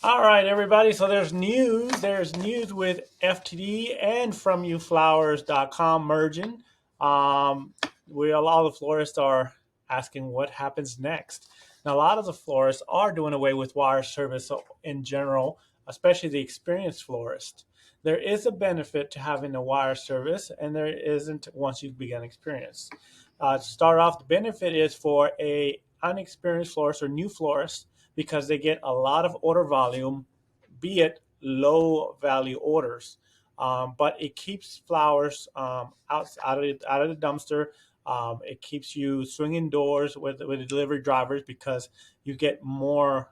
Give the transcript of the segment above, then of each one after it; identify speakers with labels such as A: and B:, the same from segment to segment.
A: All right, everybody. So there's news. There's news with FTD and Fromyouflowers.com merging. A lot of the florists are asking what happens next. Now, a lot of the florists are doing away with wire service in general, especially the experienced florist. There is a benefit to having a wire service, and there isn't once you begin experience. To start off, the benefit is for a unexperienced florist or new florist because they get a lot of order volume, be it low value orders. But it keeps flowers out of the dumpster. It keeps you swinging doors with the delivery drivers because you get more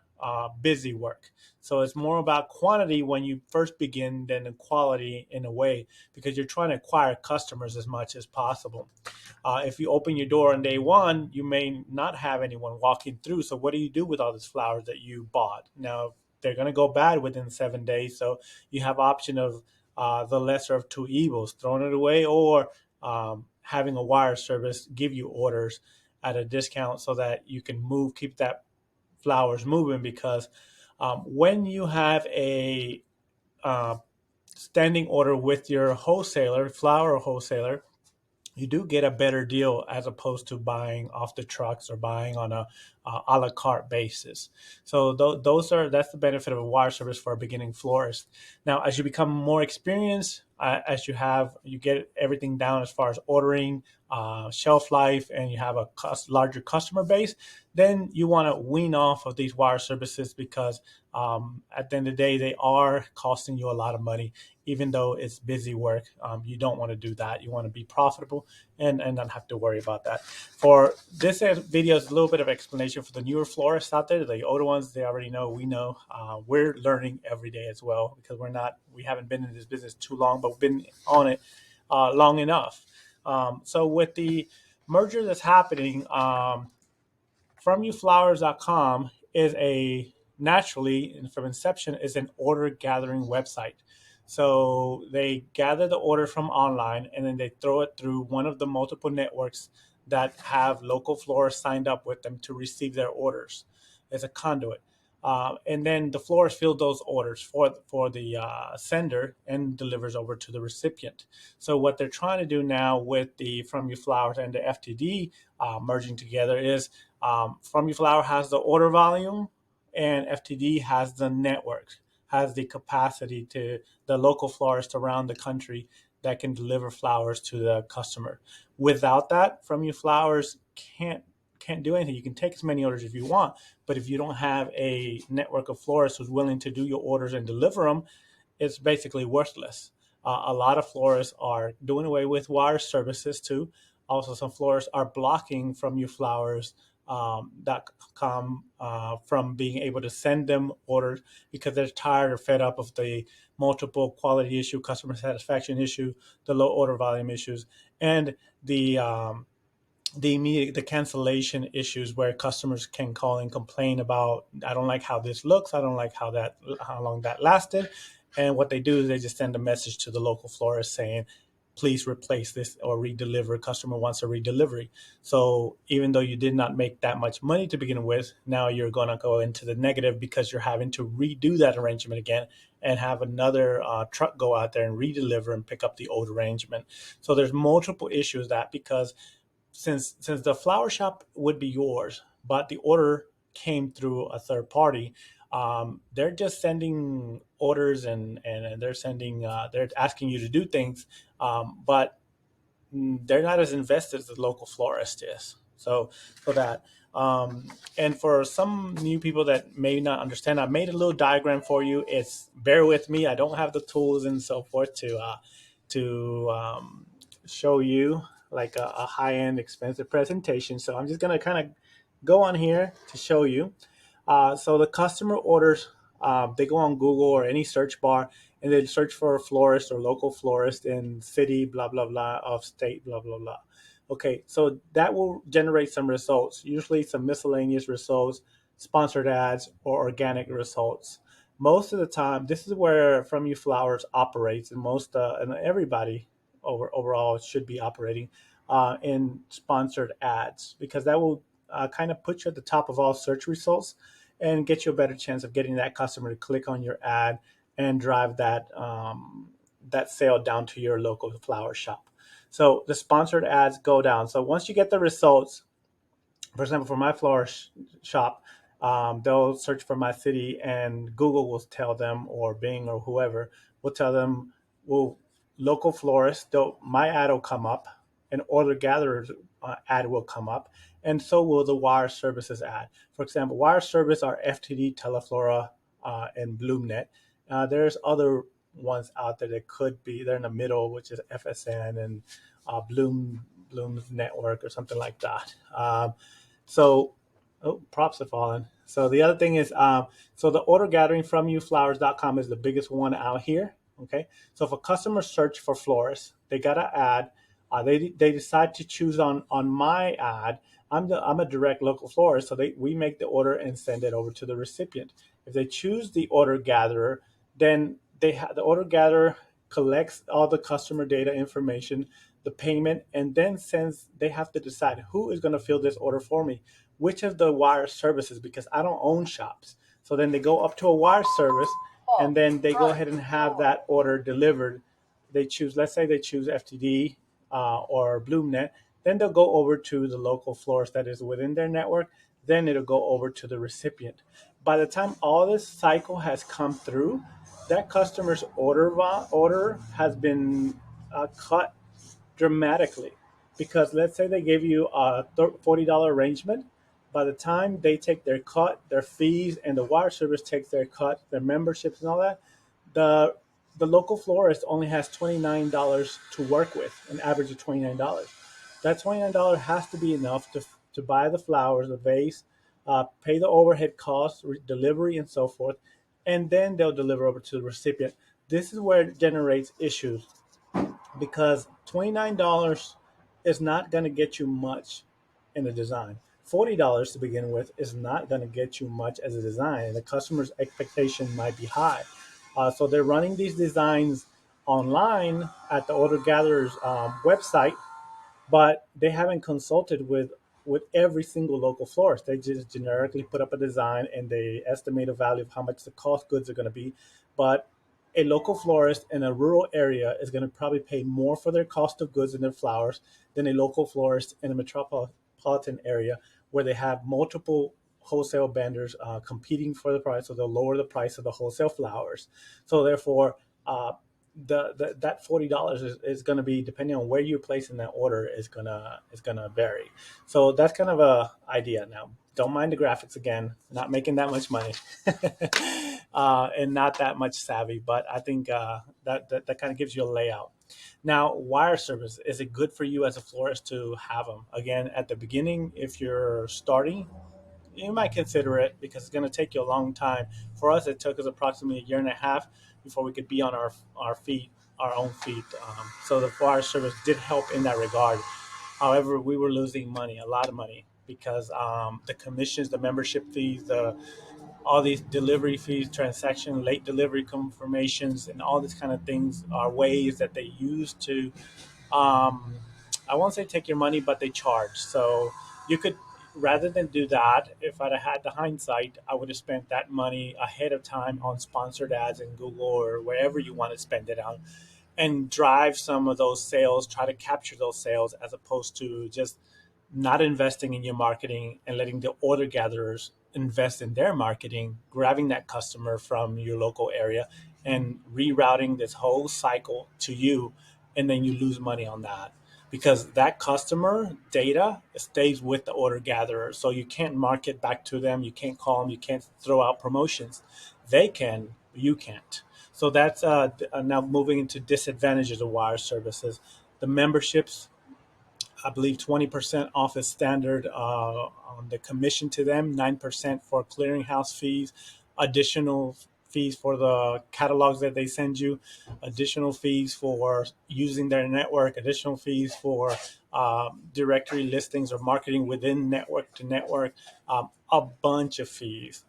A: busy work. So it's more about quantity when you first begin than the quality in a way because you're trying to acquire customers as much as possible. If you open your door on day one, you may not have anyone walking through. So what do you do with all these flowers that you bought? Now they're going to go bad within 7 days. So you have option of the lesser of two evils: throwing it away or having a wire service give you orders at a discount so that you can keep that flowers moving. Because when you have a uh, standing order with your wholesaler, flower wholesaler, you do get a better deal as opposed to buying off the trucks or buying on a la carte basis. So that's the benefit of a wire service for a beginning florist. Now, as you become more experienced, as you get everything down as far as ordering, shelf life, and you have a larger customer base, then you want to wean off of these wire services because at the end of the day, they are costing you a lot of money. Even though it's busy work, you don't want to do that. You want to be profitable and not have to worry about that. For this video is a little bit of explanation for the newer florists out there. The older ones, they already know. We know. We're learning every day as well because we haven't been in this business too long, but we've been on it long enough. So with the merger that's happening, FromYouFlowers.com is a naturally and from inception is an order gathering website. So they gather the order from online and then they throw it through one of the multiple networks that have local florists signed up with them to receive their orders as a conduit. And then the florist fills those orders for the sender and delivers over to the recipient. So what they're trying to do now with the From Your Flowers and the FTD merging together is From Your Flower has the order volume, and FTD has the network, has the capacity to the local florist around the country that can deliver flowers to the customer. Without that, From Your Flowers can't do anything. You can take as many orders if you want, but if you don't have a network of florists who's willing to do your orders and deliver them, it's basically worthless. A lot of florists are doing away with wire services too. Also, some florists are blocking From Your Flowers .com from being able to send them orders because they're tired or fed up of the multiple quality issue, customer satisfaction issue, the low order volume issues, and the cancellation issues where customers can call and complain about, I don't like how this looks, I don't like how long that lasted. And what they do is they just send a message to the local florist saying, please replace this or redeliver. Customer wants a redelivery. So even though you did not make that much money to begin with, now you're going to go into the negative because you're having to redo that arrangement again and have another truck go out there and redeliver and pick up the old arrangement. So there's multiple issues that because since the flower shop would be yours, but the order came through a third party, they're just sending orders and they're asking you to do things, but they're not as invested as the local florist is. So for that, and for some new people that may not understand, I made a little diagram for you. It's bear with me. I don't have the tools and so forth to show you like a high end expensive presentation. So I'm just gonna kind of go on here to show you. So the customer orders, they go on Google or any search bar and they search for a florist or local florist in city, blah, blah, blah, of state, blah, blah, blah. Okay, so that will generate some results, usually some miscellaneous results, sponsored ads, or organic results. Most of the time, this is where From You Flowers operates, and and everybody overall should be operating in sponsored ads because that will kind of put you at the top of all search results. and get you a better chance of getting that customer to click on your ad and drive that sale down to your local flower shop. So the sponsored ads go down. So once you get the results, for example, for my shop, they'll search for my city, and Google will tell them, or Bing or whoever will tell them, well, local florist, my ad will come up, and order gatherers ad will come up, and so will the wire services ad. For example, wire service are FTD, Teleflora, and Bloomnet. There's other ones out there that could be, they're in the middle, which is FSN and Bloom's network or something like that. So, oh, props have fallen. So the other thing is, so the order gathering from youflowers.com is the biggest one out here. Okay. So if a customer search for florists, they got an ad. They decide to choose on my ad. I'm a direct local florist, so we make the order and send it over to the recipient. If they choose the order gatherer, then the order gatherer collects all the customer data information, the payment, and then sends. They have to decide who is going to fill this order for me, which of the wire services, because I don't own shops. So then they go up to a wire service, and then they go ahead and have that order delivered. They choose, let's say they choose FTD or Bloomnet. Then they'll go over to the local florist that is within their network. Then it'll go over to the recipient. By the time all this cycle has come through, that customer's order has been cut dramatically, because let's say they give you a $40 arrangement. By the time they take their cut, their fees, and the wire service takes their cut, their memberships and all that, the the local florist only has $29 to work with, an average of $29. That $29 has to be enough to buy the flowers, the vase, pay the overhead costs, delivery, and so forth, and then they'll deliver over to the recipient. This is where it generates issues, because $29 is not going to get you much in the design. $40 to begin with is not going to get you much as a design, and the customer's expectation might be high. So they're running these designs online at the order gatherer's website, but they haven't consulted with every single local florist. They just generically put up a design and they estimate a value of how much the cost goods are going to be. But a local florist in a rural area is going to probably pay more for their cost of goods and their flowers than a local florist in a metropolitan area where they have multiple wholesale vendors competing for the price, so they'll lower the price of the wholesale flowers. So therefore, that $40 is going to be, depending on where you're placing that order, is gonna vary. So that's kind of a idea. Now, don't mind the graphics again, not making that much money, and not that much savvy, but I think that kind of gives you a layout. Now, wire service, is it good for you as a florist to have them? Again, at the beginning, if you're starting, you might consider it, because it's going to take you a long time. For us, it took us approximately a year and a half before we could be on our feet, our own feet. So the wire service did help in that regard. However, we were losing money, a lot of money, because the commissions, the membership fees, all these delivery fees, transaction, late delivery confirmations, and all these kind of things are ways that they use to, um, I won't say take your money, but they charge. So you could, rather than do that, if I'd have had the hindsight, I would have spent that money ahead of time on sponsored ads in Google or wherever you want to spend it on, and drive some of those sales, try to capture those sales, as opposed to just not investing in your marketing and letting the order gatherers invest in their marketing, grabbing that customer from your local area and rerouting this whole cycle to you. And then you lose money on that, because that customer data stays with the order gatherer. So you can't market back to them. You can't call them. You can't throw out promotions. They can, you can't. So that's now moving into disadvantages of wire services. The memberships, I believe 20% off is standard on the commission to them, 9% for clearinghouse fees, additional fees for the catalogs that they send you, additional fees for using their network, additional fees for directory listings or marketing within network to network, a bunch of fees.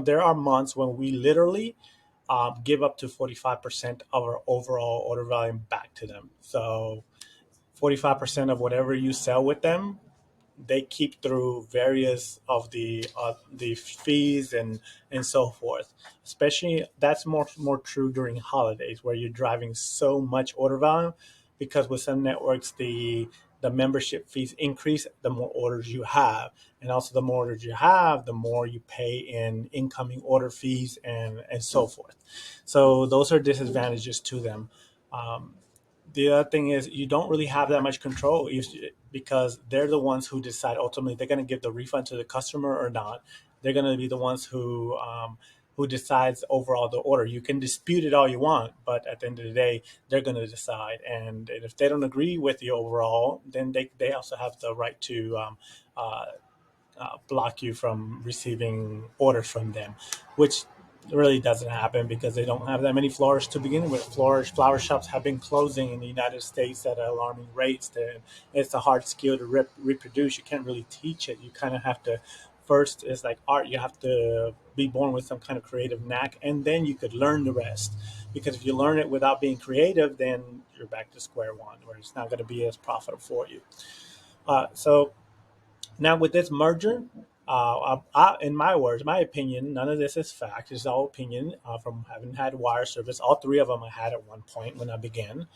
A: There are months when we literally give up to 45% of our overall order volume back to them. So 45% of whatever you sell with them, they keep through various of the fees and so forth. Especially that's more true during holidays where you're driving so much order volume, because with some networks the membership fees increase the more orders you have, and also the more orders you have, the more you pay in incoming order fees and so forth. So those are disadvantages to them. Um, the other thing is you don't really have that much control because they're the ones who decide ultimately they're going to give the refund to the customer or not. They're going to be the ones who decides overall the order. You can dispute it all you want, but at the end of the day, they're going to decide. And if they don't agree with the overall, then they also have the right to uh, block you from receiving orders from them, which really doesn't happen because they don't have that many florists to begin with. Flower shops have been closing in the United States at alarming rates. It's a hard skill to reproduce. You can't really teach it. You kind of have to first, it's like art. You have to be born with some kind of creative knack, and then you could learn the rest. Because if you learn it without being creative, then you're back to square one, where it's not going to be as profitable for you. So now with this merger, in my words, my opinion, none of this is fact. It's all opinion from having had wire service. All three of them I had at one point when I began.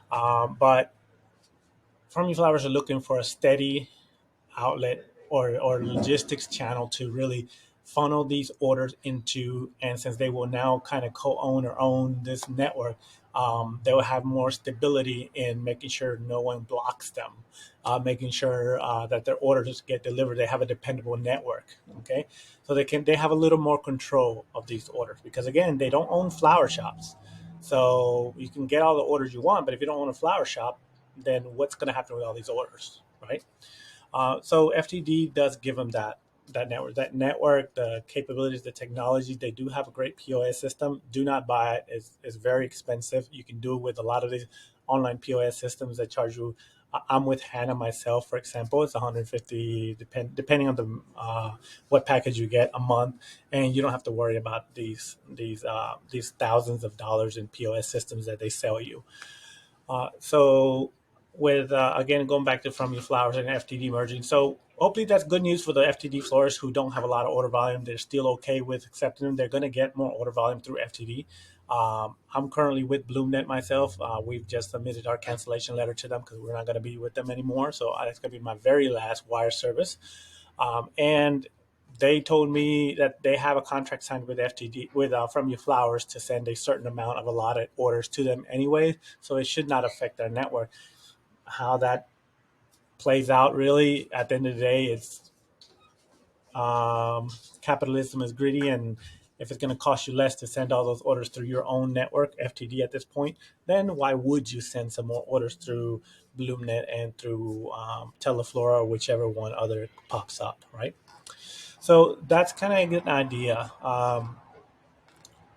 A: But Fromyouflowers are looking for a steady outlet or logistics channel to really funnel these orders into. And since they will now kind of co-own or own this network, they will have more stability in making sure no one blocks them, making sure that their orders get delivered. They have a dependable network. Okay, so they have a little more control of these orders because again they don't own flower shops. So you can get all the orders you want, but if you don't own a flower shop, then what's going to happen with all these orders, right? So FTD does give them that network, the capabilities, the technology. They do have a great POS system. Do not buy it. It's very expensive. You can do it with a lot of these online POS systems that charge you. I'm with Hannah myself, for example. It's 150 depending on the what package you get a month, and you don't have to worry about these thousands of dollars in POS systems that they sell you. So with again going back to From Your Flowers and FTD merging, so hopefully that's good news for the FTD florists who don't have a lot of order volume. They're still okay with accepting them. They're going to get more order volume through FTD. I'm currently with Bloomnet myself. We've just submitted our cancellation letter to them because we're not going to be with them anymore. So it's going to be my very last wire service. And they told me that they have a contract signed with FTD with From Your Flowers to send a certain amount of allotted orders to them anyway, so it should not affect their network. How that plays out, really, at the end of the day, it's capitalism is greedy, and if it's going to cost you less to send all those orders through your own network, FTD at this point, then why would you send some more orders through Bloomnet and through Teleflora or whichever one other pops up, right? So that's kind of an idea.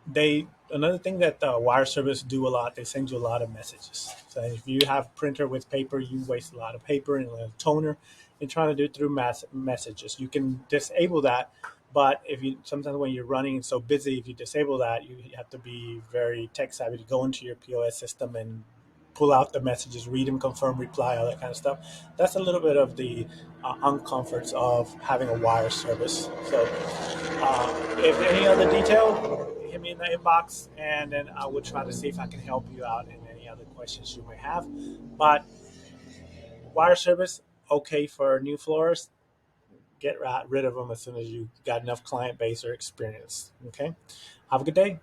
A: They Another thing that wire service do a lot, they send you a lot of messages. So if you have printer with paper, you waste a lot of paper and a toner and trying to do it through messages. You can disable that, but if you sometimes when you're running so busy, if you disable that, you have to be very tech savvy to go into your POS system and pull out the messages, read them, confirm, reply, all that kind of stuff. That's a little bit of the uncomforts of having a wire service. So if any other detail, hit me in the inbox, and then I will try to see if I can help you out in any other questions you may have. But wire service, okay for new florists. Get rid of them as soon as you got enough client base or experience. Okay. Have a good day.